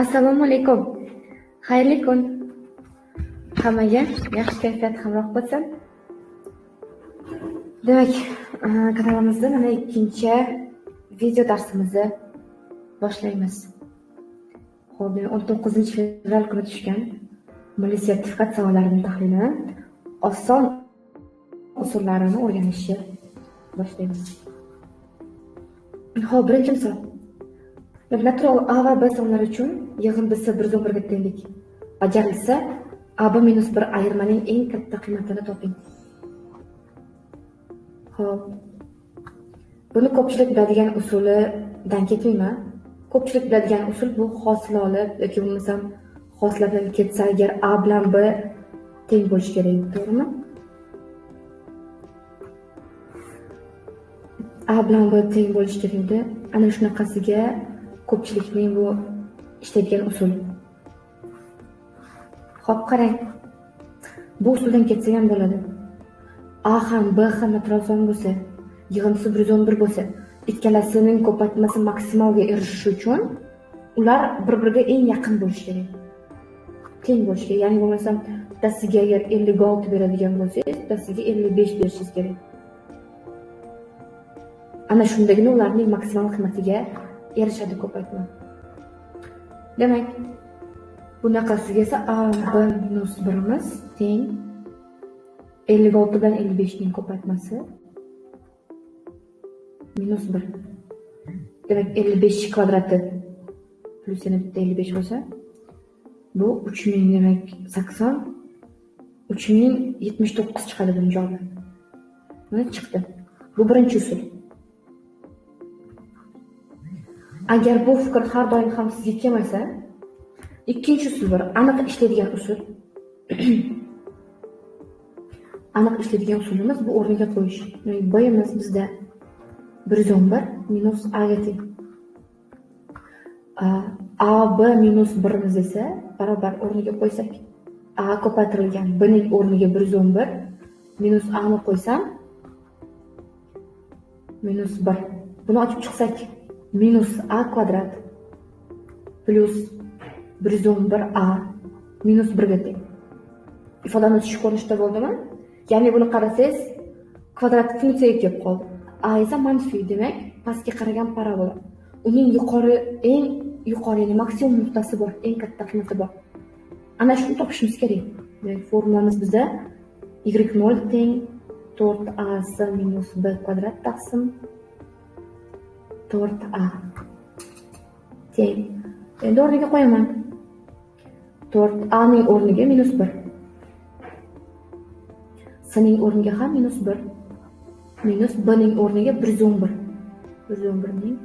Assalomu alaykum. Xayrli kun. Hammaga yaxshi kayfiyat hamroh bo'lsin. Demak, kanalimizda mana ikkinchi video darsimizni boshlaymiz. Xo'p, 19-fevral kuni tushgan milliy sertifikat savollarining tahlili, oson usullarini o'rganishni boshlaymiz. Xo'p, birinchi misol. Natural A va B sonlari uchun yig'indisi 1/1 ga tenglik bajarilsa, AB-1 ayirmaning eng katta qiymatini toping. Xo'p. Buni ko'pchilik biladigan usulidan ketmayman. Ko'pchilik biladigan usul bu hosil olib yoki bo'lmasam hosillardan ketsa agar A bilan B teng bo'lishi kerak, to'g'rimi? A bilan B teng bo'lishi kerak edi. Ana shunaqasiga ko'pchilikning bu ishlaydigan usul. Xo'p, qarang. Bu usuldan ketsa ham bo'ladi. A ham B ham natural son bo'lsa, yig'indisi 111 bo'lsa, ikkalasining ko'paytmasi maksimalga erishishi uchun ular bir-biriga eng yaqin bo'lishi kerak. Teng bo'lishi kerak. Ya'ni bo'lmasam, bittasiga agar 56 beradigan bo'lsangiz, bittasiga 55 berishingiz kerak. Ana shundagina ularning maksimal qiymatiga erishadi ko'paytma. Demak, bunaqasiga esa A B minus 1imiz teng 56 bilan 55 ning ko'paytmasi minus 1. Demak, 55 kvadrati plus yana bitta 55 bo'lsa, bu 3000 demak 80 3079 chiqadi buning javobi. Mana chiqdi. Bu birinchi usul. Agar bu fikr har doim ham sizga kelmasa, ikkinchi usul bor, aniq ishlaydigan usul. Aniq ishlaydigan usulimiz bu o'rniga qo'yish. Ya'ni boyamiz bizda 111 minus A ga teng. A B minus 1imiz esa barobar o'rniga qo'ysak, A ko'paytirilgan B ning o'rniga 111 minus A ni qo'ysam minus 1. Buni ochib chiqsak minus A kvadrat plus 111A minus 1 ga teng. Ifodamiz shu ko'rinishda bo'ldimi? Ya'ni buni qarasangiz, kvadrat funksiyaga kelib qoldi. A esa manfiy, demak, pastga qaragan parabola. Uning eng yuqori, ya'ni maksimum nuqtasi bor, eng katta qiymati bor. Ana shuni topishimiz kerak. Demak, formulamiz bizda y0 teng 4ac minus b kvadrat taqsim 4a teng. Endi o'rniga qo'yaman. 4a ning o'rniga minus 1. S ning o'rniga ham minus 1. Minus b ning o'rniga 111. 111 ning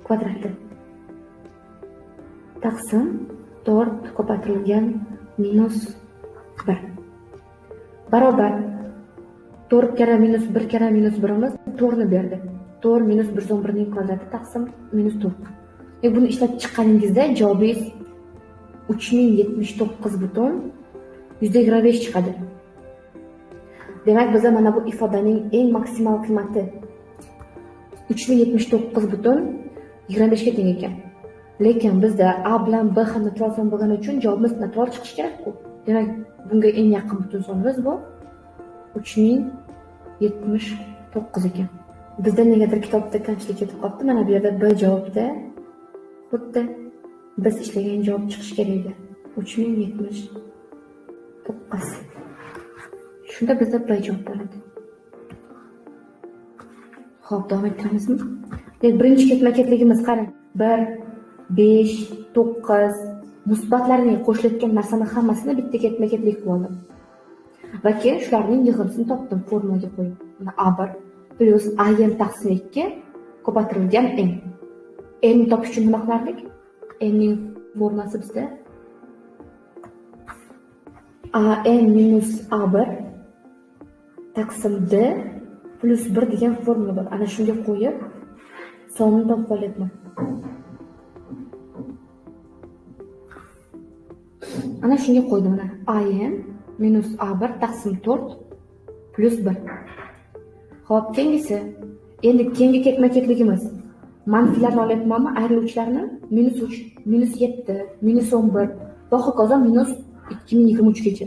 kvadrati. Taqsim 4 ko'paytirilgan minus 1. Barobar 4 kara minus 1 kara minus 1imiz 4 ni berdi. 4 minus 111 ning kvadrati taqsim minus 4. Buni ishlab chiqqaningizda javobingiz 3079,25 chiqadi. Demak, biz mana bu ifodaning eng maksimal qiymati 3079,25 ga teng ekan. Lekin bizda A bilan B ham natural son bo'lgani uchun javobimiz natural chiqishi kerak-ku. Demak, bunga eng yaqin butun sonimiz bu 3079 ekan. Bizda negadir kitobda kamchilik ketib qolibdi. Mana bu yerda B javobda xuddi biz ishlagan javob chiqishi kerak edi. 3079. Shunda bizda B javob bo'ladi. Xo'p, davom ettiramizmi? Birinchi ketma-ketligimiz qarang. 1 5 9 musbatlarning qo'shilayotgan narsani hammasini bitta ketma-ketlik qilib oldim. Va keyin shularning yig'indisini topdim formulaga qo'yib. Mana A1 plus AN taqsim 2 ko'paytirilgan n. N ni topish uchun nima qilardik? N ning formulasi bizda AN minus A1 taqsim D plus 1 degan formula bor. Ana shunga qo'yib sonni topib olyapman. Ana shunga qo'ydim. Mana AN minus A1 taqsim 4 plus 1. Xo'p, keyingisi. Endi keyingi ketma-ketligimiz manfilarni olyapmanmi, ayriluvchilarni -3, -7, -11 va hokazo -2023gacha.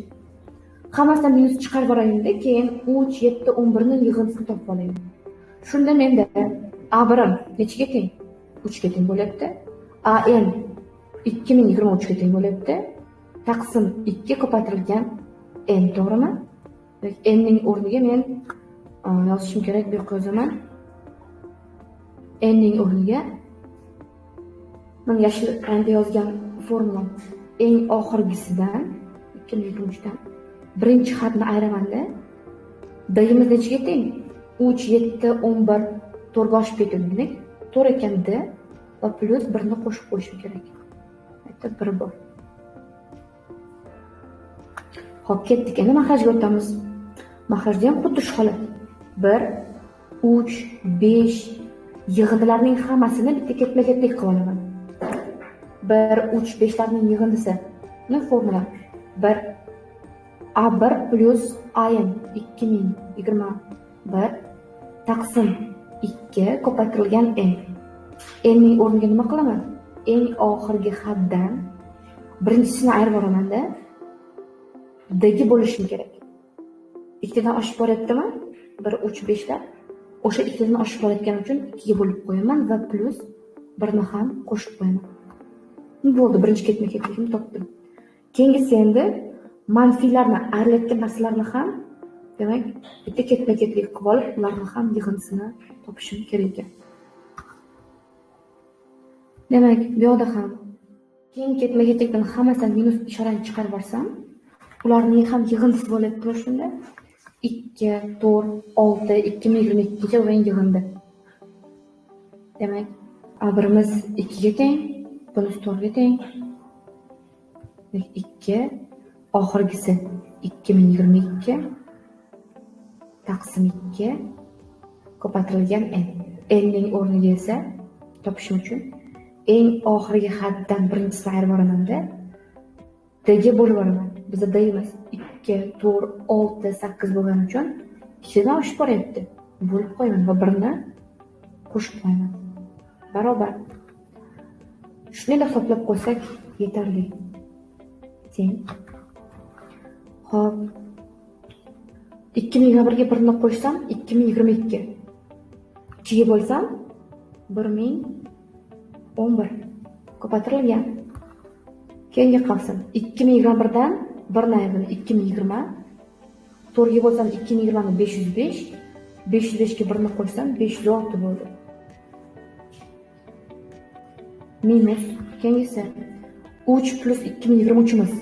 Hammasidan minus chiqarib yuborayim-da, keyin 3, 7, 11 ning yig'indisini topib olayim. Shunda menda A birim nechiga teng? 3 ga teng bo'lyapti. AN 2023 ga teng bo'lyapti. Taqsim 2 ko'paytirilgan n, to'g'rimi? N ning o'rniga men yozishim kerak, bu yerga yozaman. N ning o'rniga men yashil rangda yozgan formula eng oxirgisidan 2023 dan birinchi xatni ayiraman-da. D-imiz nechiga teng? 3, 7, 11 4 ga oshib ketdi, demak 4 ekan D va plus 1 ni qo'shib qo'yishim kerak. Bitta 1 bor. Xo'p, ketdik. Endi mahrajga o'tamiz. Mahrajda ham xuddi shu holat. 1, 3, 5 yig'indilarning hammasini bitta ketma-ketlik qilib olaman. 1, 3, 5 larning yig'indisi. Buni formula 1 A1 plus AN 2021 taqsim 2 ko'paytirilgan n. N ning o'rniga nima qilaman? Eng oxirgi xatdan birinchisini ayirib yuboraman-da. D ga bo'lishim kerak. Ikkitadan oshib boryaptimi? 1, 3, 5 lar. O'sha ikkitadan oshib borayotgani uchun 2 ga bo'lib qo'yaman va plus 1 ni ham qo'shib qo'yaman. Bo'ldi, birinchi ketma-ketlikni topdim. Keyingisi endi manfiylarni, ayrilayotgan narsalarni ham, demak, bitta ketma-ketlik qilib olib, ularni ham yig'indisini topishim kerak ekan. Demak, bu yoqda ham keyin ketma-ketlikdan hammasidan minus ishorani chiqarib olsam, ularning ham yig'indisi bo'lyapti shunda. 2, 4, 6, 2022 gacha o'yin yig'indi. Demak, A1imiz 2 ga teng, bunisi 4 ga teng. 2 oxirgisi 2022 taqsim 2 ko'paytirilgan n. N ning o'rniga esa topishim uchun eng oxirgi xatdan birinchisini ayirib yuboraman-da. D ga bo'lib yuboraman. Bizda D emas 2, 4, 6, 8 bo'lgani uchun 2 dan oshib boryapti. Bo'lib qo'yaman va 1 ni qo'shib qo'yaman. Barobar. Shuni hisoblab qo'ysak yetarli. Teng. Xo'p. 2021 ga 1 ni qo'shsam 2022. 2 ga bo'lsam 1011 ko'paytirilgan. Keyingi qolsin. 2021 dan 1 ni ayirdim 2020. 4 ga bo'lsam 2020 ni 505. 505 ga 1 ni qo'shsam 506 bo'ldi. Minus keyingisi 3 plus 2023 imiz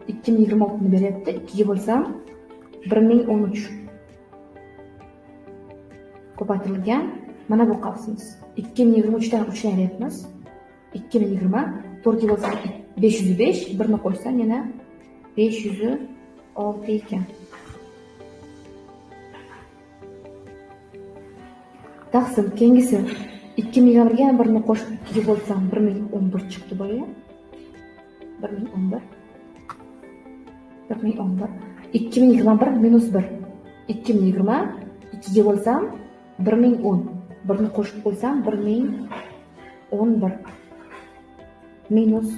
2026 ni beryapti. 2 ga bo'lsam 1013 ko'paytirilgan. Mana bu qavsimiz. 2023 dan 3 ni ayryapmiz. 2020 4 ga bo'lsam 505, 1 ni qo'shsam yana 506 ekan. Taqsim keyingisi 2021 ga 1 ni qo'shib 2 ga bo'lsam 1011 chiqdi boya. 1011 2021 minus 1 2020 2 ga bo'lsam 1010 1 ni qo'shib qo'ysam 1011 minus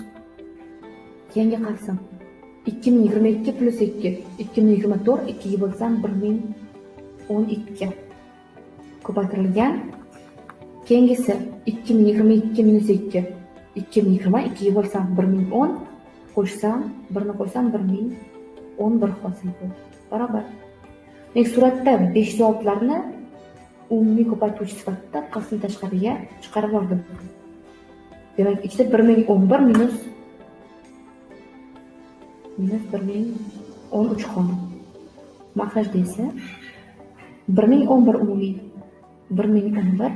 yangi qilsam 2022 plus 2 2024 2 ga bo'lsam 1012 ko'paytirilgan. Keyingisi 2022 minus 2 2020 2 ga bo'lsam 1010 qo'shsam 1 ni qo'shsam 1011 hosil bo'ldi. Barobar. Men suratda 506 larni umumiy ko'paytiruvchi sifatida qasm tashqariga chiqarib oldim. Demak, ichida 1011 minus 1013 qoldi. Mahrajda esa 1011 umumiy 1011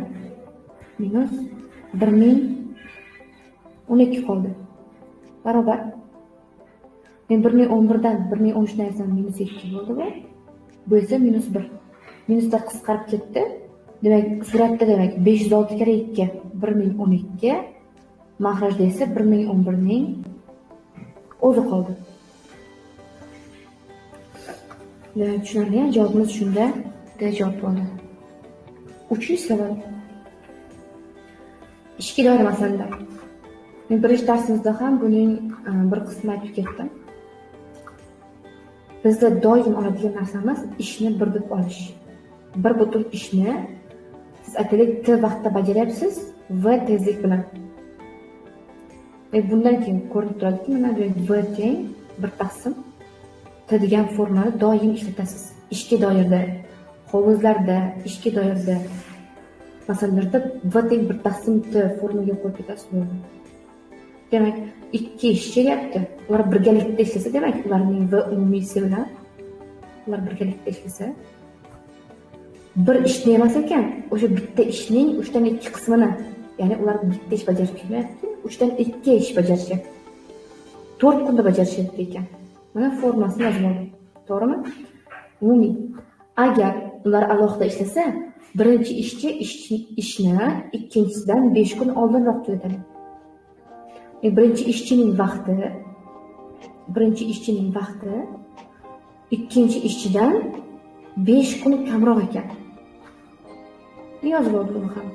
minus 1012 qoldi. Barobar. Men 1011 dan 1013 ni ayrsam minus 2 bo'ldi bu. Bu esa minus 1. Minuslar qisqarib ketdi. Demak, suratda demak 506 kare 2 1012, mahrajda esa 1011 ning o'zi qoldi. Demak, tushunarli, javobimiz shunda D javob bo'ldi. 3 savol. ishga doir masalalar. Men birinchi darsimizda ham buning bir qismini aytib ketdim. Bizda doim oladigan narsamiz ishni bir deb olish. Bir butun ishni siz aytaylik T vaqtda bajaryapsiz V tezlik bilan. Bundan keyin ko'rinib turadiki, mana bu V teng 1/. T degan formani doim ishlatasiz. Ishga doirda, hovuzlarda, ishga doirda masalalarda V teng 1/T formaga qo'yib ketasiz bo'ldi. Demak, ikki ish chegyapti. Ular birgalikda ishlasa, demak, ularning V umumiysi bilan ular birgalikda ishlasa, bir ishni emas ekan, o'sha bitta ishning 3dan 2 qismini, ya'ni ular bitta ish bajarishmayapti, 3dan 2 ish bajarishyapti. 4 kunda bajarishyapti ekan. Mana formasini yozib oldim. To'g'rimi? Umumiy. Agar ular alohida ishlasa, birinchi ishchi ishni ikkinchisidan 5 kun oldinroq tugatadi. Birinchi ishchining vaqti ikkinchi ishchidan 5 kun kamroq ekan. Yozib oldim ham.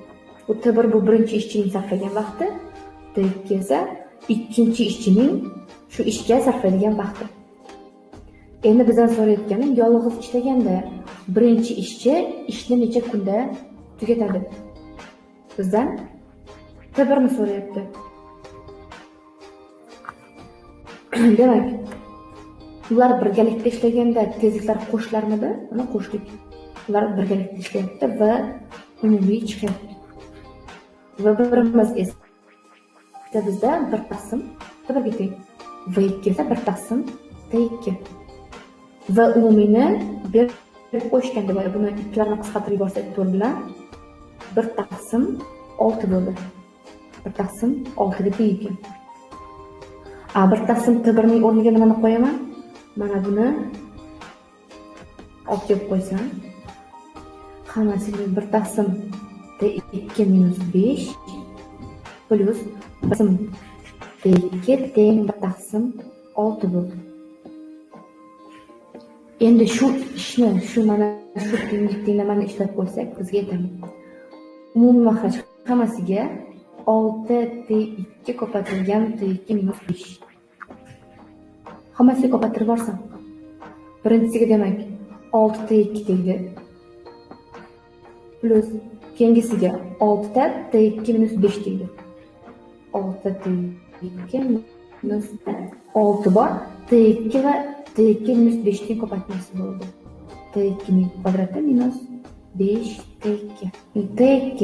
Bu T1 bu birinchi ishchining sarflagan vaqti, T2 esa ikkinchi ishchining shu ishga sarflaydigan vaqti. Endi bizdan so'rayotgani, yolg'iz ishlaganda birinchi ishchi ishni necha kunda tugatadi? Bizdan T1 ni so'rayapti. Demak, ular birgalikda ishlaganda tezliklar qo'shilarmidi? Mana qo'shdik. Ular birgalikda ishlayapti va umumiy chiqyapti. Va birimiz esa bizda 1/T1 ga teng. Va 2 esa 1/T2. Va umumiyni berib qo'yishgan deb buni ikkilarni qisqartirib yuborsak 4 bilan 1/6 bo'ldi. 1/6 ga teng ekan. 1/T1 ning o'rniga nimani qo'yaman? Mana buni olib kelib qo'ysam, hammasiga 1/T2 -5 plus 1/T2 teng 1/6 bo'ldi. Endi shu ishni, shu tengliklamani ishlab qo'ysak, bizga yetadi. Umumiy mahraj hammasiga 6T2 ko'paytirilgan T2 - 5. Hammasiga ko'paytirib borsam, birinchisiga demak 6T2 tegdi. Plus keyingisiga 6ta T2 - 5 tegdi. 6T2 - 6 bor. T2 va T2 - 5 ning ko'paytmasi bo'ldi. T2 ning kvadrati minus 5T2. T2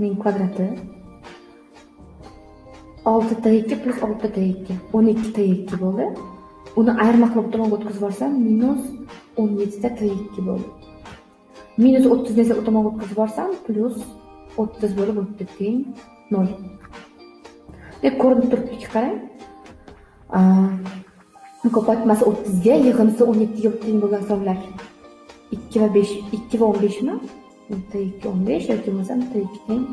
ning kvadrati 6T2 plus 6T2 12T2 bo'ldi. Uni ayirma qilib tomonga o'tkazib yuborsam minus 17T2 bo'ldi. Minus 30 esa tomonga o'tkazib yuborsam plus 30 bo'lib o'tdi teng 0. Ko'rinib turibdiki, qarang. Ko'paytmasi 30 ga, yig'indisi 17 ga teng bo'lgan sonlar 2 va 5, 2 va 15 mi? T2 15 yoki bo'lmasam T2 teng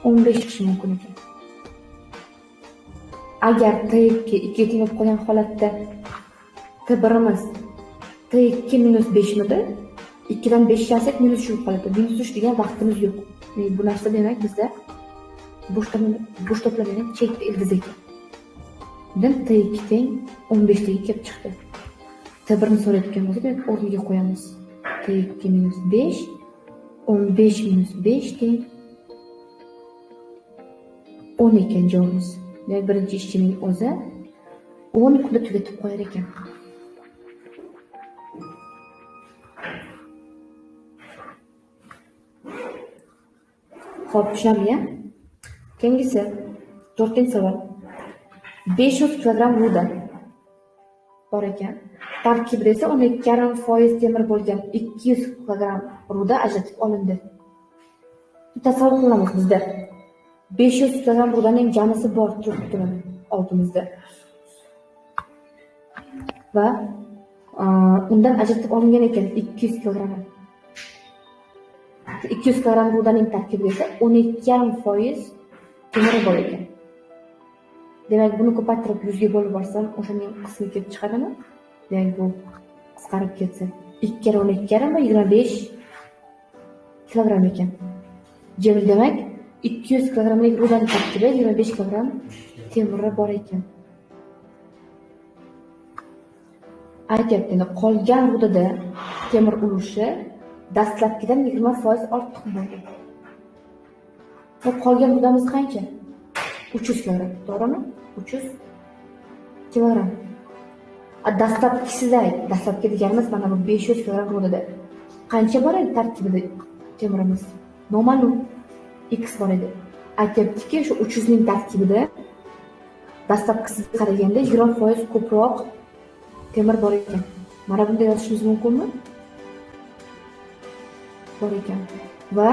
15 chiqishi mumkin ekan. Agar T2 2 ga teng bo'lib qolgan holatda T1imiz T2 - 5 midi? 2 dan 5 chiqarsak minus shu qoladi. Minus 3 degan vaqtimiz yo'q. Bu narsa demak bizda bo'sh to'plangan chekka ildiz ekan. Bundan T2 teng 15 ga kelib chiqdi. T1 ni so'rayotgan bo'lsa, demak o'rniga qo'yamiz. T2 - 5 15 - 5 teng 10 ekan javobimiz. Demak, birinchi ishchining o'zi 10 kunda tugatib qo'yar ekan. Xo'p, tushunarli-a? Keyingisi 4-savol. 500 kilogramm ruda bor ekan. Tarkibida esa 12,5% temir bo'lgan 200 kilogramm ruda ajratib olindi. Tasavvur qilamiz bizda 500 kilogramm rudaning jamisi bor turibdi oldimizda. Va undan ajratib olingan ekan 200 kilogramm. 200 kilogramm rudaning tarkibida esa 12,5% temir bor ekan. Demak, buni ko'paytirib 100 ga bo'lib borsam, o'shaning qismi kelib chiqadimi? Demak, bu qisqarib ketsa 2 kere 12 kere 25 kilogramm ekan. Demak, 200 kilogrammlik rudani tarkibida 25 kilogramm temiri bor ekan. Aytyapti, endi qolgan rudada temir ulushi dastlabkidan 20% ortiq bo'ldi. Qolgan rudamiz qancha? 300 kilogramm, to'g'rimi? 300 kilogramm. Dastlabki deganimiz mana bu 500 kilogramm rudada qancha bor edi tarkibida temirimiz? Noma'lum x bor edi. Aytyaptiki, shu 300 ning tarkibida dastlabkisiga qaraganda 20% ko'proq temir bor ekan. Mana bunday yozishimiz mumkinmi? Bor ekan. Va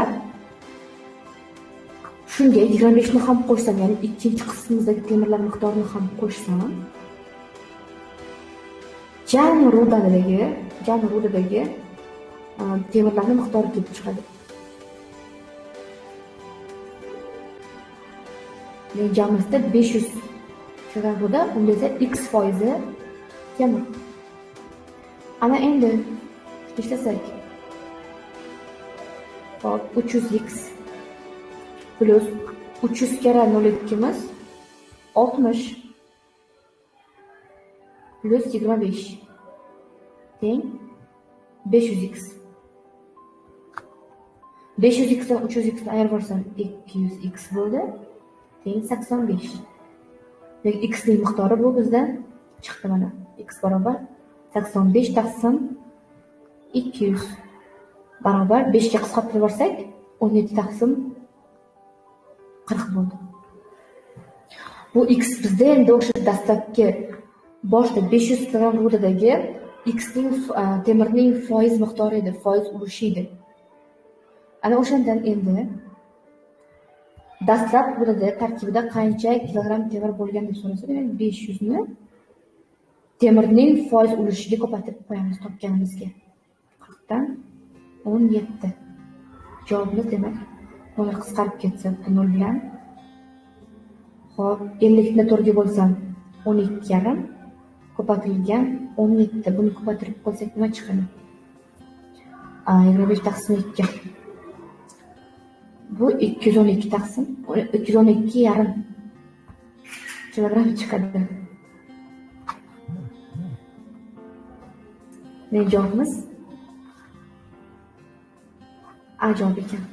shunga 25 ni ham qo'shsam, ya'ni ikkinchi qismimizdagi temirlar miqdorini ham qo'shsam, jami rudadagi temirlarning miqdori kelib chiqadi. Yani jamimizda 500 kilogramm ruda, unda esa x foizi temir. Ana endi ishlasak, hop 300x plus 300 kere 0,2'miz 60 plus 25 teng 500x. 500x'dan 300x'ni ayirib yuborsam 200x bo'ldi, teng 85. Demak, x ning miqdori bu bizda chiqdi mana. X barobar 85 taqsim 200 barobar 5 ga qisqartirib yuborsak 17 taqsim 40 bo'ldi. Bu x bizda endi o'sha dastlabki boshda 500 kilogramm rudadagi x ning temirning foiz miqdori edi, foiz ulushi edi. Ana o'shandan endi dastlab rudada tarkibida qancha kilogramm temir bo'lgan deb so'rasa, demak 500 ni temirning foiz ulushiga ko'paytirib qo'yamiz topganimizga. 40 dan 17. Javobimiz demak buni qisqarib ketsa 0 bilan. Xo'p, 50 ni 4 ga bo'lsam 12,5 ko'paytirilgan 17. Buni ko'paytirib qo'ysak nima chiqadi? 25 taqsim 2. Bu 212 taqsim 212,5 kilogramm chiqadi. Ne javobimiz A javob ekan.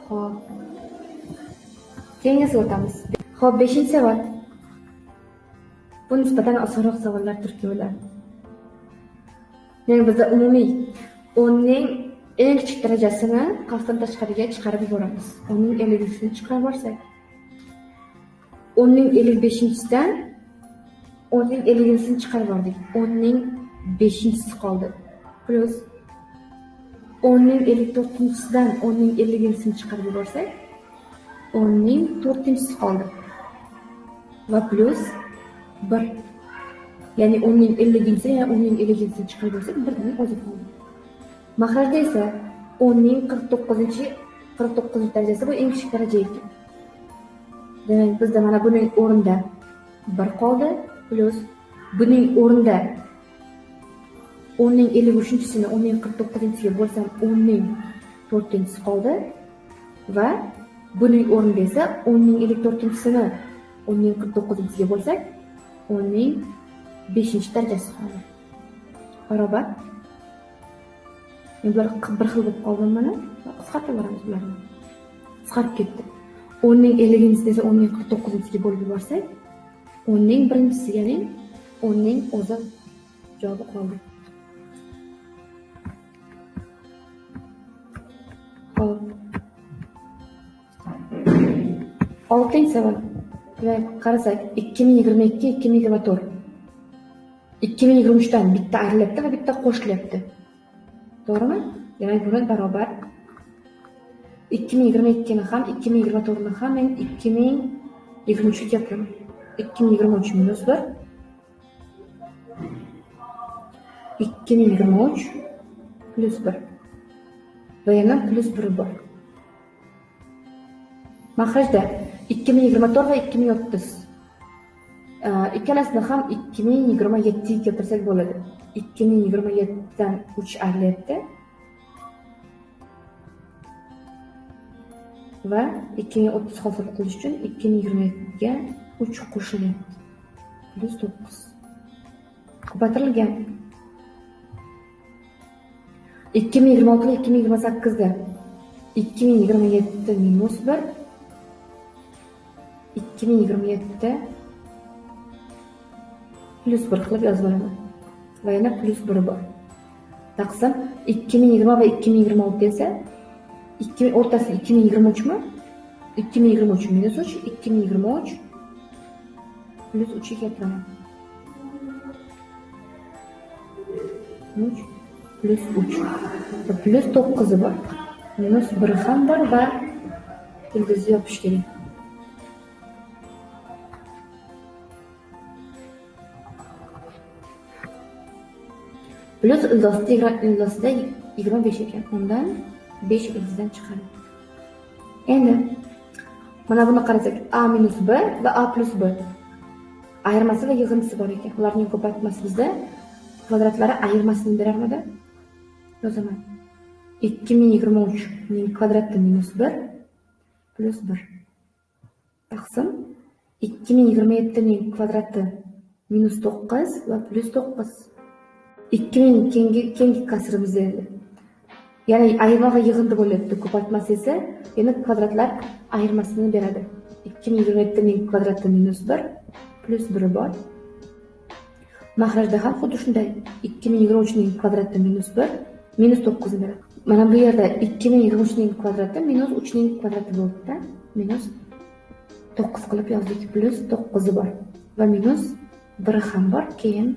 Xo'p. Keyingi o'tamiz. Xo'p, 5-savol. Bu nisbatan osonroq savollar turibdi ular. Yani bizda umumiy 10 ning eng kichik darajasini qafdan tashqariga chiqarib yuboramiz. 10 ning 50-sini chiqarib yuborsak, 10 ning 55-sidan 10 ning 50-sini chiqarib yubordik. 10 ning 5-si qoldi. Plus 10 ning 54-sidan 10 ning 50-sini chiqarib yuborsak, 10 ning 4-si qoldi. Va plus 1. Yani 10 ning 50-si, yani 10 ning 50-sini chiqarib yuborsak, 1 ning o'zi qoldi. Mahrajda esa 10 ning 49 darajasi bu eng kichik daraja ekan. Demak, bizda mana buning o'rnida 1 qoldi, plus buning o'rnida 10 ning 53-sini 10 ning 49-siga bo'lsam 10 ning 4-si qoldi va buning o'rnida esa 10 ning 54-sini 10 ning 49-siga bo'lsak 10 ning 5-darajasi qoldi. Barobar. Bular bir xil bo'lib qoldi mana. Qisqartirib yuboramiz bularni. Qisqarib ketdi. 10 ning 50-sini esa 10 ning 49-siga bo'lib yuborsak, 10 ning 1-si, ya'ni 10 ning o'zi javobi qoldi. Hop. 6-savol. Demak, qarasak 2022, 2024. 2023 dan bitta ayrilyapti va bitta qo'shilyapti. To'g'rimi? Demak, buni barobar 2022 ni ham 2024 ni ham men 2023 ga keltiraman. 2023 minus 1 2023 plus 1 va yana plus 1 bor. Mahrajda 2024 va 2030 ikkalasini ham 2027 ga keltirsak bo'ladi. 2027'dan 3 ayrilyapti. Va 2030 hosil qilish uchun 2027 ga 3 qo'shilyapti. Plus 9. Ko'paytirilgan. 2026 va 2028da 2027 minus 1, 2027 plus 1 qilib yozib olaman. Va yana plus 1 bor. Taqsim 2020 va 2026 esa o'rtasida 2023 mi? 2023 minus 3, 2023 plus 3 ga keltiraman. 3 plus 3 va plus 9 bor. Minus 1 ham bor va ildizni yopish kerak. Plus ildizda 25 ekan. Undan 5 ildizdan chiqadi. Endi mana buni qarasak, a minus b va a plus b ayirmasi va yig'indisi bor ekan. Ularning ko'paytmasi bizda kvadratlari ayirmasini berarmidi? Yozaman. 2023 ning kvadrati minus 1 plus 1 taqsim 2027 ning kvadrati minus 9 va plus 9. 2000 keyingi kasrimiz endi. Ya'ni ayirma va yig'indi bo'lyapti. Ko'paytmasi esa yana kvadratlar ayirmasini beradi. 2027 ning kvadrati minus 1 plus 1 bor. Mahrajda ham xuddi shunday. 2023 ning kvadrati minus 1 minus 9 beradi. Mana bu yerda 2023 ning kvadrati minus 3 ning kvadrati bo'ldi-da. Minus 9 qilib yozdik. Plus 9 bor. Va minus 1 ham bor. Keyin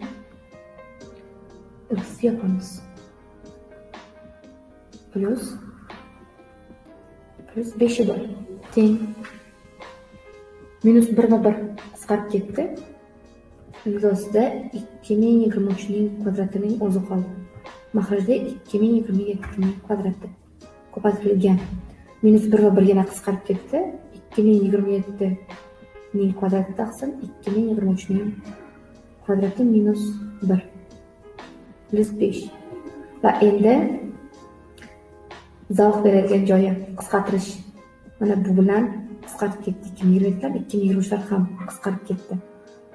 x yapamiz. Plus 5 bor. Teng. Minus 1 va 1 qisqarib ketdi. Ildizda 2023 ning kvadratining o'zi qoldi. Mahrajda 2027 ning kvadrati ko'paytirilgan. Minus 1 va 1 yana qisqarib ketdi. 2027 ning kvadrati taqsim 2023 ning kvadrati minus 1 plus 5. Va endi zavq beradigan joyi qisqartirish. Mana bu bilan qisqarib ketdi. 2020 dan 2023 ham qisqarib ketdi.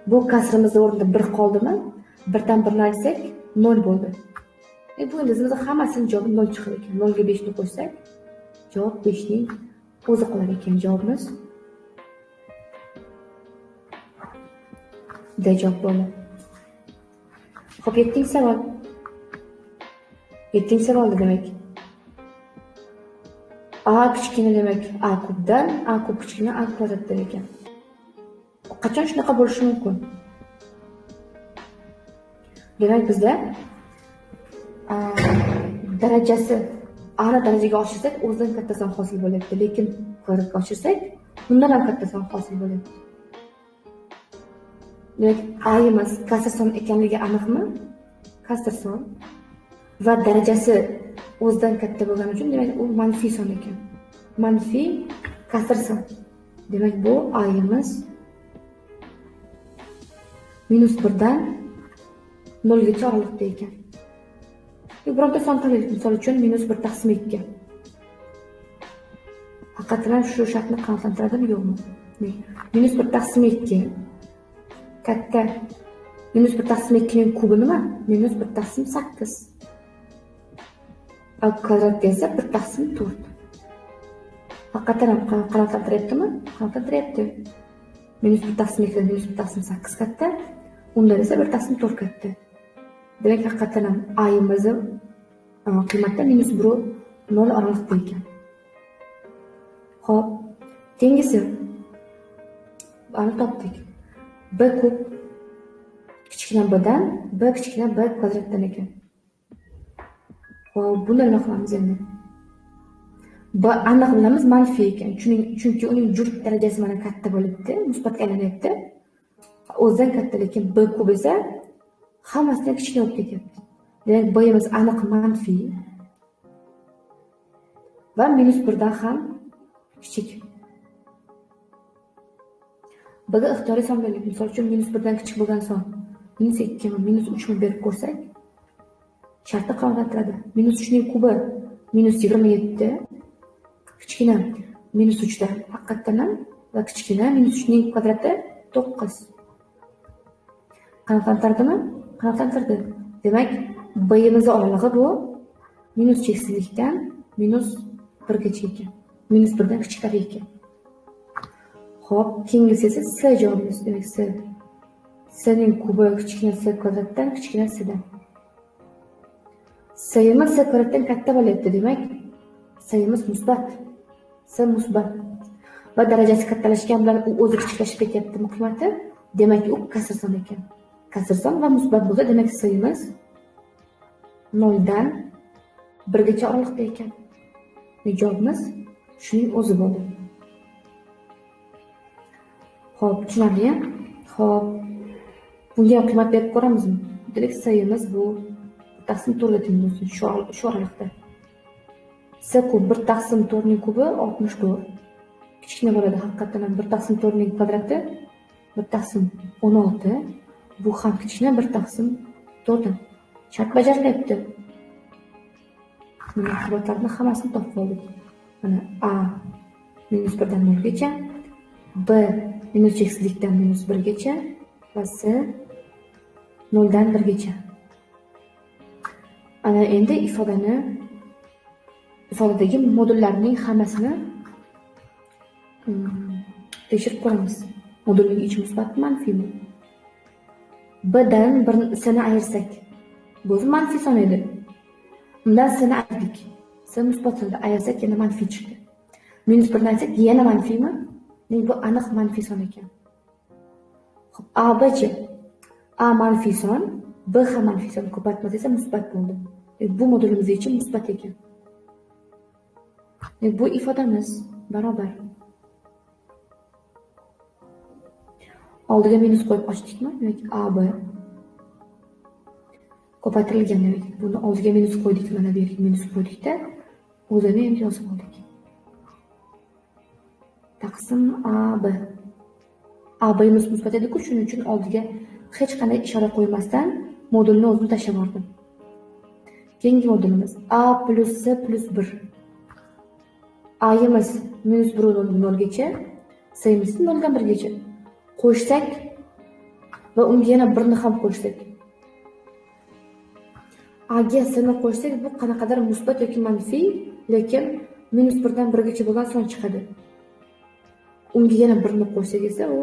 Bu kasrimiz o'rnida 1 qoldimi? 1 dan 1 ni aytsak 0 bo'ldi. Bu ildizimizning hammasining javobi 0 chiqar ekan. 0 ga 5 ni qo'shsak, javob 5 ning o'zi qolar ekan. Javobimiz D javob bo'ldi. Xo'p, 7-savol. 7-savolda demak a kichkina demak a kubdan a kub kichkina a kvadratdan ekan. Qachon shunaqa bo'lishi mumkin? Demak bizda darajasi a ni darajaga oshirsak o'zidan katta son hosil bo'lyapti, lekin kvadratga oshirsak bundan ham katta son hosil bo'lyapti. Demak a'imiz kasr son ekanligi aniqmi? Kasr son va darajasi o'zidan katta bo'lgani uchun demak u manfiy son ekan. Manfiy kasr son. Demak bu a'imiz minus 1 dan 0 gacha oralikda ekan. Bironta son tanlaylik, misol uchun minus 1 taqsim 2. Haqiqatan shu shartni qanoatlantiradimi yo'qmi? Minus 1 taqsim 2 katta. Minus 1 taqsim 2 ning kubi nima? Minus 1 taqsim 8. A kvadratga esa 1 taqsim 4. Haqiqatan ham qanoatlantiryaptimi? Qanoatlantiryapti. Minus 1 taqsim 2 dan minus 1 taqsim 8 katta. Undan esa 1 taqsim 4 katta. Demak haqiqatan ham a'imiz qiymati minus 1 0 oralig'ida ekan. Xo'p, tengisi buni topdik. B kub kichkina b dan b kichkina b kvadratdan ekan. Xo'p, buni nima qilamiz endi? B aniq bilamiz manfiy ekan. Chunki uning juft darajasi mana katta bo'libdi, musbatga aylanyapti. O'zidan katta, lekin b kub esa hammasidan kichkina bo'lib ketyapti. Demak, b'imiz aniq manfiy va minus 1 dan ham kichik. B ga ixtiyoriy son berdik. Misol uchun minus 1 dan kichik bo'lgan son minus 2 va minus 3 ni berib ko'rsak, shartda qanoatlantiradi. -3 ning kubi -27, kichkina -3 dan haqiqatdan ham va kichkina -3 ning kvadrati 9. Qanoatlantirdimi? Qanoatlantirdi. Demak, b-imiz oralig'i bu minus cheksizlikdan -1gacha ekan. -1dan kichikroq ekan. Xo'p, keyingisi esa s javobimiz. Demak, s ning kubi kichkina s kvadratdan kichkina s dan. Sayimiz s kvadratdan katta bo'lyapti. Demak, sayimiz musbat. S musbat. Va darajasi kattalashgan bilan u o'zi kichiklashib ketyaptimi qiymati? Demak, u kasr son ekan. Kasr son va musbat bo'lsa, demak sayimiz 0 dan 1 gacha oralig'ida ekan. Javobimiz shuning o'zi bo'ldi. Xo'p, tushunarli. Xo'p, bunga qiymat berib ko'ramizmi? Demak, sayimiz bu 1/4 ga teng bo'lsin, shu oralig'da. S kub 1/4 ning kubi 64. Kichkina bo'ladi haqiqatan ham 1/4 ning kvadrati 1/16. Bu ham kichkina 1/4. Shart bajarilyapti. Mana qiymatlarni hammasini topib oldik. Mana a -1 dan 0 gacha, b minus cheksizlikdan -1 gacha va s 0 dan 1 gacha. Ana endi ifodadagi modullarning hammasini tekshirib ko'ramiz. Modulning ichi musbatmi, manfiymi? B dan 1 s'ni ayirsak, bu manfiy son edi. Undan s'ni ayirdik. S musbat sonda ayirsak yana manfiy chiqdi. -1 dan ayirsak yana manfiymi? Bu aniq manfiy son ekan. Xo'p, A, B-chi? A manfiy son, B ham manfiy son, ko'paytmasi esa musbat bo'ldi. Bu modulimiz uchun musbat ekan. Bu ifodamiz barobar. Oldiga minus qo'yib ochdikmi? Demak, A, B ko'paytirilgan demak. Buni oldiga minus qo'ydik, mana bu yerga minus qo'ydikda, o'zini ham yozib oldik. Taqsim AB. AB'imiz musbat edi-ku, shuning uchun oldiga hech qanday ishora qo'ymasdan modulni o'zini tashlab yubordim. Keyingi modulimiz A plus S plus 1. A'imiz -1 dan 0 gacha, S'imiz 0 dan 1 gacha. Qo'shsak va unga yana 1 ni ham qo'shsak. A'ga S'ni qo'shsak, bu qanaqadir musbat yoki manfiy, lekin -1 dan 1 gacha bo'lgan son chiqadi. Unga yana 1 ni qo'shsak esa u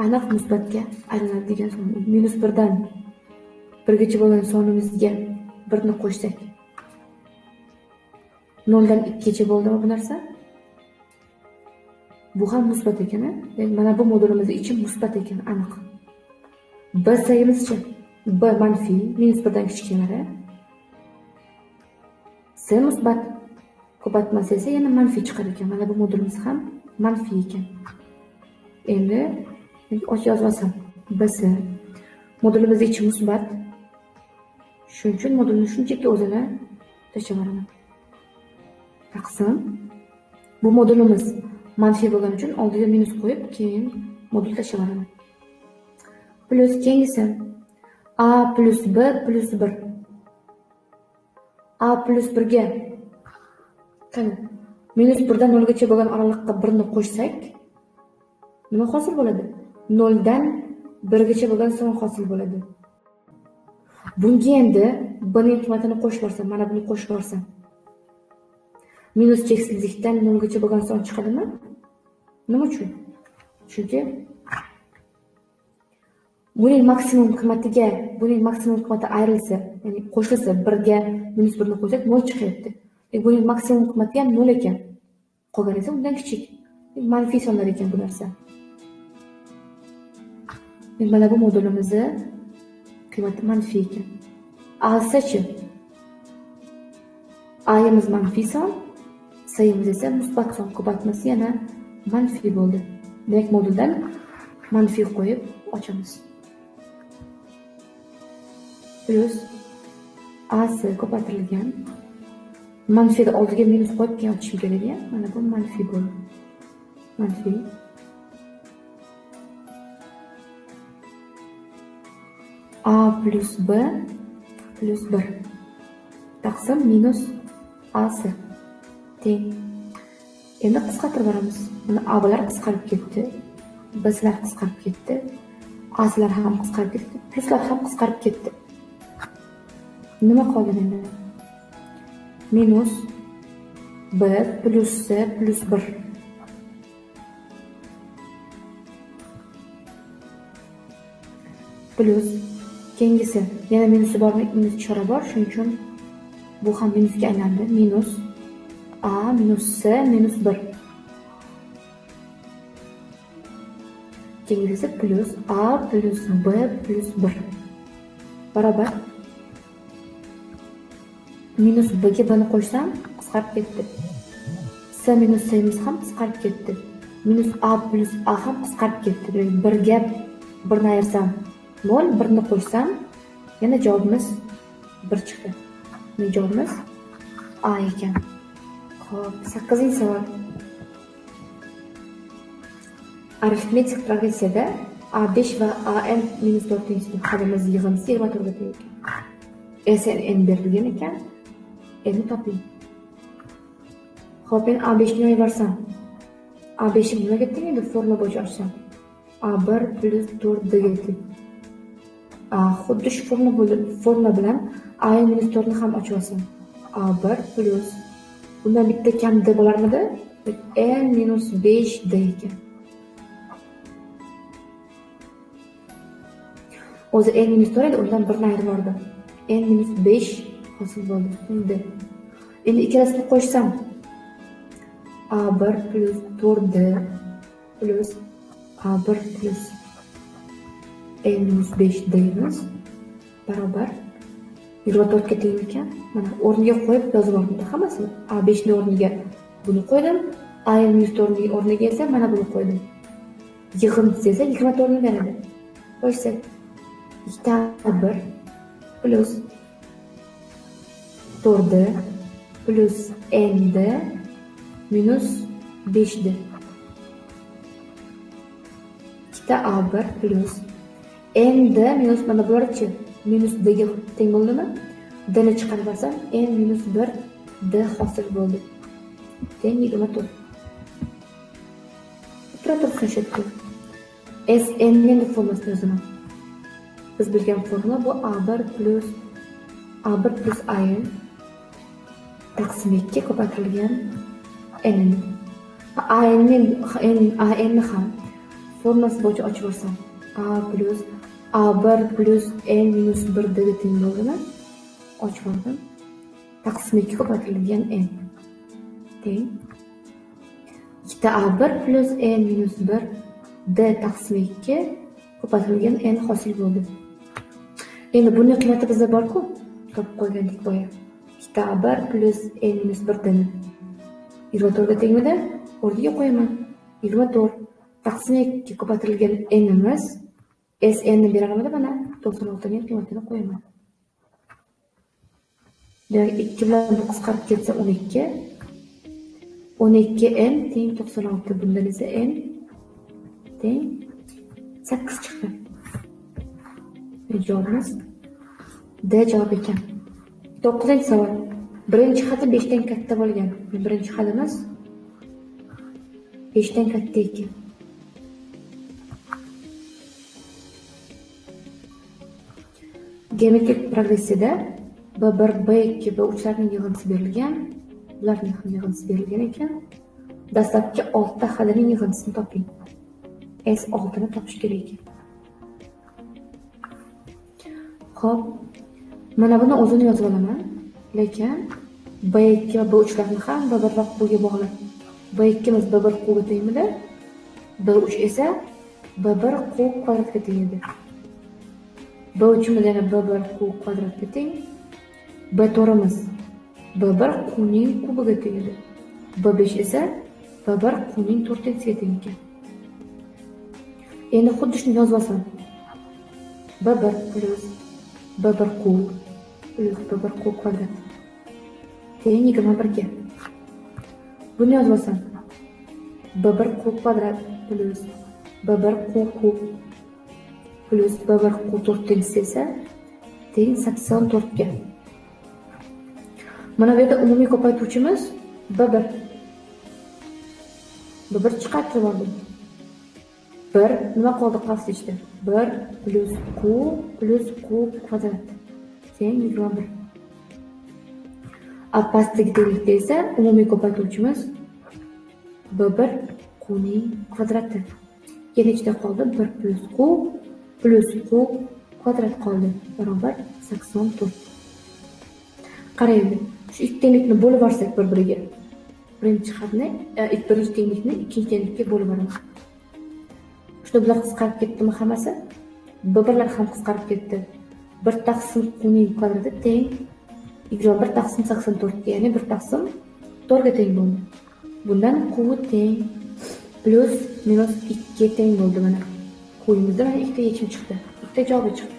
aniq musbatga aylanadi degan son. -1 dan 1 gacha bo'lgan sonimizga 1 ni qo'shsak 0 dan 2 gacha bo'ldimi bu narsa? Bu ham musbat ekan. Mana bu modulimiz uchun musbat ekan, aniq. B sayimizchi? B manfiy, -1 dan kichkinlari. S musbat. Ko'paytmasi esa yana manfiy chiqar ekan. Mana bu modulimiz ham manfiy ekan. Endi och yozmasam. BS modulimiz uchun musbat. Shuning uchun modulni shunchaki o'zini tashlab yuboraman. Taqsim. Bu modulimiz manfiy bo'lgani uchun oldiga minus qo'yib, keyin modul tashlab yuboraman. Plus keyingisi A plus B plus 1. A plus 1 ga qani -1 dan 0 gacha bo'lgan oraliqqa 1 ni qo'shsak, nima hosil bo'ladi? 0 dan 1 gacha bo'lgan son hosil bo'ladi. Bunga endi b ning qiymatini qo'shib yuborsam, mana buni qo'shib yuborsam, minus cheksizlikdan 0 gacha bo'lgan son chiqadimi? Nima uchun? Chunki buning maksimum qiymatiga, buning maksimum qiymati ayrilsa, ya'ni qo'shilsa, 1 ga -1 ni qo'shsak 0 chiqyapti. Buning maksimum qiymati ham 0 ekan. Qolgan esa undan kichik. Manfiy sonlar ekan bu narsa. Mana bu modulimizni qiymati manfiy ekan. A-chi? A'imiz manfiy son, S'imiz esa musbat son, ko'paytmasi yana manfiy bo'ldi. Demak, moduldan manfiy qo'yib ochamiz. Plus AC ko'paytirilgan. Manfiyni oldiga minus qo'yib keyin ochishim kerak ya. Mana bu manfiy bo'ldi. Manfiy. A plus B plus 1. taqsim minus a'si teng. Endi qisqartirib boramiz. Mana a'lar qisqarib ketdi, b'lar qisqarib ketdi, a'lar ham qisqarib ketdi, plyuslar ham qisqarib ketdi. Nima qoldi endi? Minus b plus c plus 1. Plus keyingisi yana minusi bormi? Minus ishora bor, shuning uchun bu ham minusga aylandi. Minus a minus c minus 1. Keyingisi plus a plus b plus 1 barobar minus b ga bni qo'shsam qisqarib ketdi. C minus c'miz ham qisqarib ketdi. Minus a plus a ham qisqarib ketdi. Birga birni ayirsam 0, birni qo'shsam yana javobimiz 1 chiqdi. Javobimiz a ekan. Xo'p, 8-savol. Arifmetik progressiyada A5 va AN-4 xadimiz yig'indisi 24 ga teng ekan. Sn n berilgan ekan. Endi toping. Xo'p, men A5 ni yuborsam, A5 nimaga teng edi? Formula bo'yicha ochsam, A1 plus 4D ga teng. Xuddi shu formula bilan A-4 ni ham ochib olsam, A1 plus bundan bitta kam D bo'larmidi? N-5D ekan. O'zi N-4 edi, undan birni ayirib yubordim. N-5 hosil bo'ldi. Endi ikkalasini qo'shsam, A1 plus 4D plus A1 plus N-5D deymiz barobar 24 ga teng ekan. Mana o'rniga qo'yib yozib oldim hammasini. A5 ni o'rniga buni qo'ydim, A-4 ni o'rniga esa mana buni qo'ydim. Yig'indisi esa 24 ni beradi. Qo'ysak 2A1 plus 4D plus N-D minus 5D. 2A1 plus N-D minus mana bularchi minus D ga teng bo'ldimi? D ni chiqarib olsam N minus 1 D hosil bo'ldi. Teng 24. Operator tushunishdi. Sn ni formulasini yozaman. Biz bilgan formula bu A1 plus AN taqsim 2 ko'paytirilgan N. AN ni ham formulasi bo'yicha ochib olsam, A1 plus N minus 1 D ga teng bo'ldimi? Ochib oldim. Taqsim 2 ko'paytirilgan N teng 2A1 plus N minus 1 D taqsim 2 ko'paytirilgan N hosil bo'ldi. Endi buning qiymati bizda bor-ku, topib qo'ygandik boya. 2A1 plus N minus 1 D ni 24 ga tengmidi? O'rniga qo'yaman. 24 taqsim 2 ko'paytirilgan N imiz Sn ni beramidi? Mana 96 ni qiymatini qo'yaman. Demak 2 bilan bu qisqarib ketsa 12. 12n teng 96. Bundan esa n teng 8 chiqdi. Javobimiz D javob ekan. 9-savol. Birinchi xati 5 dan katta bo'lgan. Birinchi xatimiz 5 dan katta ekan. Geometrik progressiyada B1, B2, B3larning yig'indisi berilgan. Ularning ham yig'indisi berilgan ekan. Dastlabki 6 ta xalining yig'indisini toping. S6 ni topish kerak ekan. Xo'p, mana buni o'zini yozib olaman, lekin B2 va B3larni ham B1 va Qga bog'lab. B2 miz B1 Qga tengmidi? B3 esa B1 Q kvadratga teng edi. B3 miz yana B1 Q kvadratga teng. B4 miz B1 Qning kubiga teng edi. B5 esa B1 Qning 4-siga teng ekan. Endi xuddi shuni yozib olsam. B1 plus B1 Q plus B1 Q kvadrat teng 21 ga. Buni yozib olsam. B1 Q kvadrat plus B1 Q kub plus B1 Q 4 esa teng 84 ga. Mana bu yerda umumiy ko'paytuvchimiz b1. b1 chiqartirib oldim. 1 nima qoldi qavs ichida? 1 plus q kvadrat teng 21. Pastdagi tenglikda esa umumiy ko'paytuvchimiz b1 qning kvadrati. Yana ichida qoldi 1 plus q kvadrat qoldi barobar 84. Qarang, shu ikki tenglikni bo'lib yuborsak bir-biriga. Birinchi tenglikni ikkinchi tenglikka bo'lib yuboramiz. Shunda bular qisqarib ketdimi hammasi? b1lar ham qisqarib ketdi. 1 taqsim qning kvadrati teng 21 taqsim 84 ga, ya'ni 1 taqsim 4 ga teng bo'ldi. Bundan q teng plus minus 2 teng bo'ldi mana. Qo'yimizda mana ikkita yechim chiqdi. Ikkita javob chiqdi.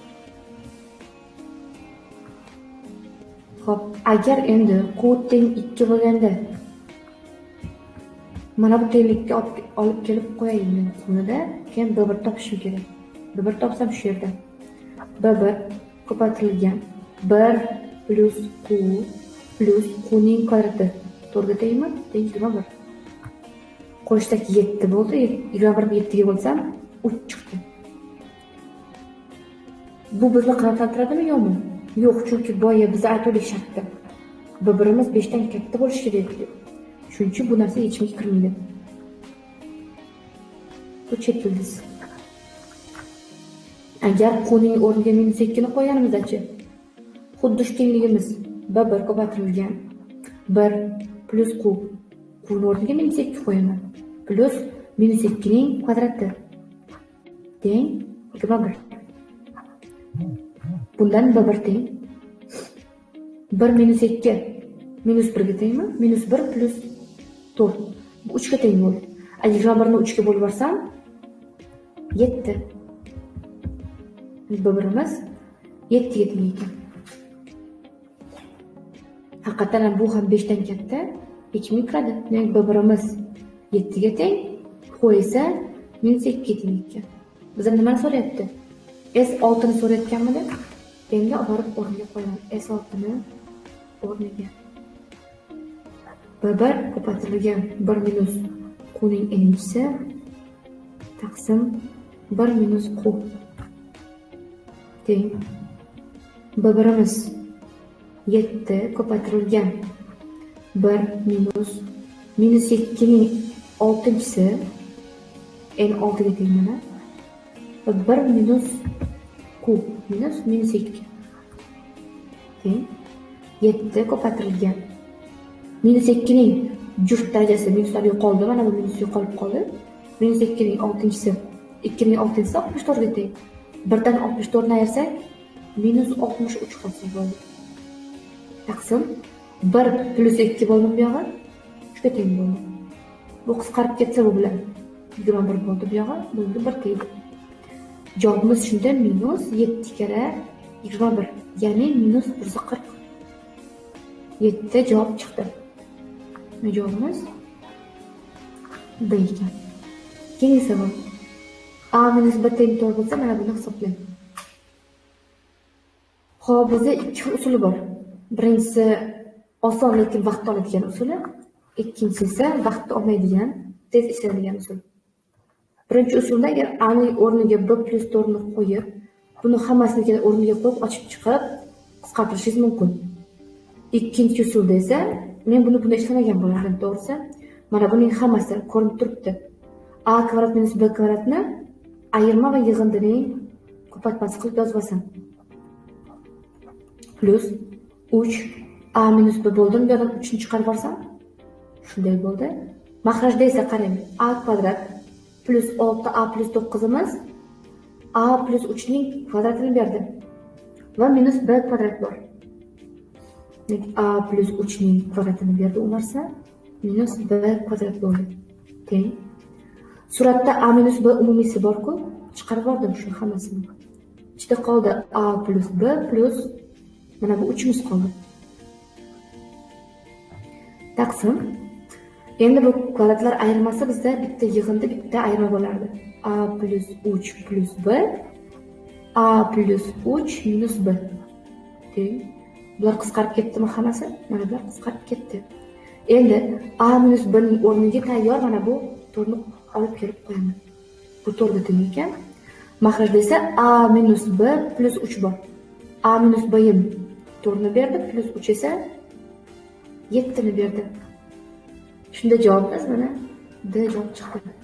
Xo'p, agar endi q teng 2 bo'lganda mana bu tenglikka olib kelib qo'yaylik men quvnida, keyin b1 topishim kerak. b1 topsam shu yerda b1 ko'paytirilgan 1 plus qning kvadrati 4 ga tengmi? Teng 21. Qo'shsak 7 bo'ldi. 21 7 ga bo'lsam 3 chiqdi. Bu bizni qanoatlantiradimi yo'qmi? Yo'q, chunki boya biz aytdik shartda. b1imiz 5 dan katta bo'lishi kerak deb. Shuning uchun bu narsa yechimga kirmaydi. Bu chet ildiz. Agar qning o'rniga -2 ni qo'yganimizda-chi? Xuddi shu tengligimiz b1 ko'paytirilgan 1 plus qning o'rniga -2 qo'yaman. Plus -2 ning kvadrati teng 21. Bundan b1 teng 1 -2 -1 ga tengmi? -1 plus 4. Bu 3 ga teng bo'ldi. Agar 21 ni 3 ga bo'lib yuborsam 7. b1imiz 7 ga teng ekan. Haqiqatan bu ham 5 dan katta, yechimga kiradi. Ya'ni b1imiz 7 ga teng, q esa -2 ga teng ekan. Bizdan nimani so'rayapti? S6 ni so'rayotganmidi? Endi olib borib o'rniga qo'yaman. S6 ni o'rniga b1 ko'paytirilgan 1 minus qning n'chisi taqsim 1 minus q teng b1imiz 7 ko'paytirilgan 1 minus -2 ning 6-chisi n6 ga teng mana. 1 minus q minus -2 teng 7 ko'paytirilgan -2 ning juft darajasi minuslar yo'qoldi. Mana bu minus yo'qolib qoldi. -2 ning 6-chisi 2 ning 6-chisi 64 ga teng. 1 dan 64 ni ayirsak -63 hosil bo'ldi. Taqsim 1 plus 2 bo'ldi bu yog'i. 3 ga teng bo'ldi. Bu qisqarib ketsa bu bilan 21 bo'ldi bu yog'i. Bunga 1 tegdi. Javobimiz shunda -7 kara 21, ya'ni -140. 7 javob chiqdi. Javobimiz B ekan. Keyingi savol. A minus B teng 4 bo'lsa mana buni hisoblang. Xo'p, bizda ikki xil usuli bor. Birinchisi oson lekin vaqt oladigan usuli, ikkinchisi esa vaqt olmaydigan, tez ishlanadigan usul. Birinchi usulda agar A ning o'rniga B plus 4 ni qo'yib, buni hammasini o'rniga qo'yib ochib chiqib qisqartirishingiz mumkin. Ikkinchi usulda esa men buni ishlamagan bo'lardim, to'g'risi. Mana buning hammasi ko'rinib turibdi. A kvadrat minus B kvadratni ayirma va yig'indining ko'paytmasi qilib yozib olsam. Plus 3 A minus B bo'ldi. Bu yerdan 3 ni chiqarib olsam, shunday bo'ldi. Mahrajda esa qarang, A kvadrat plus 6A plus 9 imiz A plus 3 ning kvadratini berdi. Va minus B kvadrat bor. A plus 3 ning kvadratini berdi u narsa minus B kvadrat bo'ldi. Teng. Suratda A minus B umumiysi bor-ku, chiqarib oldim shu hammasini. Ichida qoldi A plus B plus mana bu 3 imiz qoldi. Taqsim. Endi bu kvadratlar ayirmasi bizda bitta yig'indi, bitta ayirma bo'lardi. A plus 3 plus B, A plus 3 minus B. Teng Bular qisqarib ketdimi hammasi? Mana bular qisqarib ketdi. Endi a minus b ning o'rniga tayyor mana bu to'rni olib kelib qo'yaman. Bu 4 butun ekan. Mahrajda esa a minus b plus 3 bor. A minus b'im 4 ni berdi, plus 3 esa 7 ni berdi. Shunda javobimiz mana D javob chiqdi.